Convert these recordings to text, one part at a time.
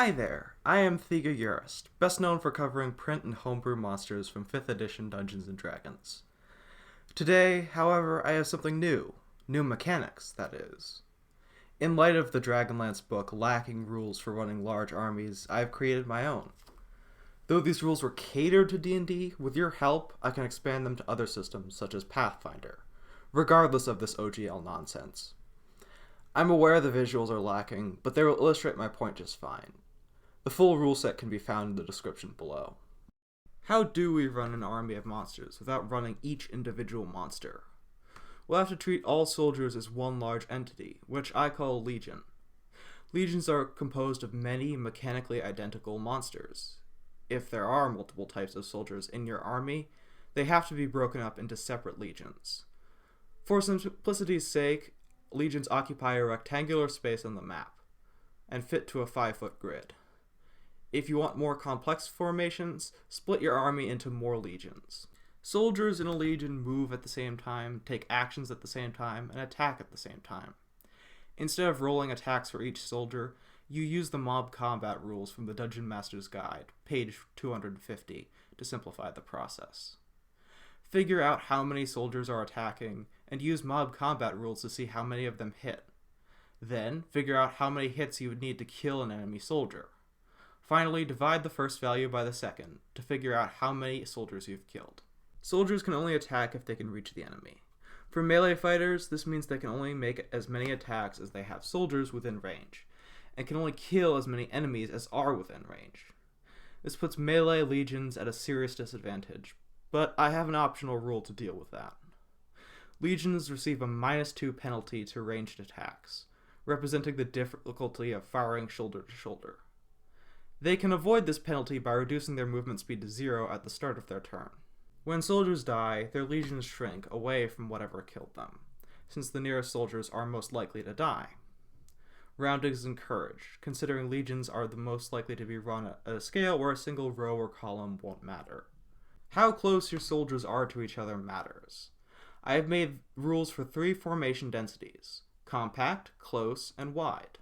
Hi there, I am Thiga Urist, best known for covering print and homebrew monsters from 5th edition Dungeons & Dragons. Today, however, I have something new mechanics, that is. In light of the Dragonlance book lacking rules for running large armies, I have created my own. Though these rules were catered to D&D, with your help, I can expand them to other systems such as Pathfinder, regardless of this OGL nonsense. I'm aware the visuals are lacking, but they will illustrate my point just fine. The full rule set can be found in the description below. How do we run an army of monsters without running each individual monster? We'll have to treat all soldiers as one large entity, which I call a legion. Legions are composed of many mechanically identical monsters. If there are multiple types of soldiers in your army, they have to be broken up into separate legions. For simplicity's sake, legions occupy a rectangular space on the map, and fit to a 5-foot grid. If you want more complex formations, split your army into more legions. Soldiers in a legion move at the same time, take actions at the same time, and attack at the same time. Instead of rolling attacks for each soldier, you use the mob combat rules from the Dungeon Master's Guide, page 250, to simplify the process. Figure out how many soldiers are attacking, and use mob combat rules to see how many of them hit. Then, figure out how many hits you would need to kill an enemy soldier. Finally, divide the first value by the second to figure out how many soldiers you've killed. Soldiers can only attack if they can reach the enemy. For melee fighters, this means they can only make as many attacks as they have soldiers within range, and can only kill as many enemies as are within range. This puts melee legions at a serious disadvantage, but I have an optional rule to deal with that. Legions receive a -2 penalty to ranged attacks, representing the difficulty of firing shoulder to shoulder. They can avoid this penalty by reducing their movement speed to 0 at the start of their turn. When soldiers die, their legions shrink away from whatever killed them, since the nearest soldiers are most likely to die. Rounding is encouraged, considering legions are the most likely to be run at a scale where a single row or column won't matter. How close your soldiers are to each other matters. I have made rules for 3 formation densities: compact, close, and wide.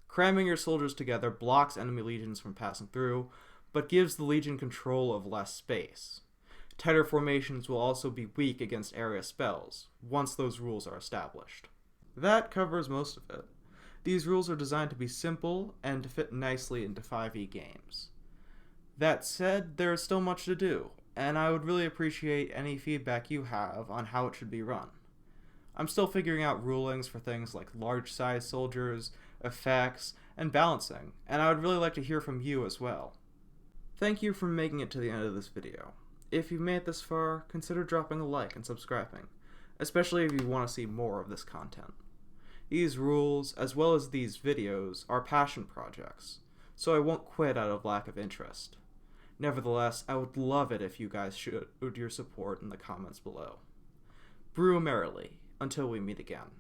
Cramming your soldiers together blocks enemy legions from passing through, but gives the legion control of less space. Tighter formations will also be weak against area spells, once those rules are established. That covers most of it. These rules are designed to be simple and to fit nicely into 5e games. That said, there is still much to do, and I would really appreciate any feedback you have on how it should be run. I'm still figuring out rulings for things like large-sized soldiers, effects, and balancing, and I would really like to hear from you as well. Thank you for making it to the end of this video. If you've made it this far, consider dropping a like and subscribing, especially if you want to see more of this content. These rules, as well as these videos, are passion projects, so I won't quit out of lack of interest. Nevertheless, I would love it if you guys showed your support in the comments below. Brew merrily, until we meet again.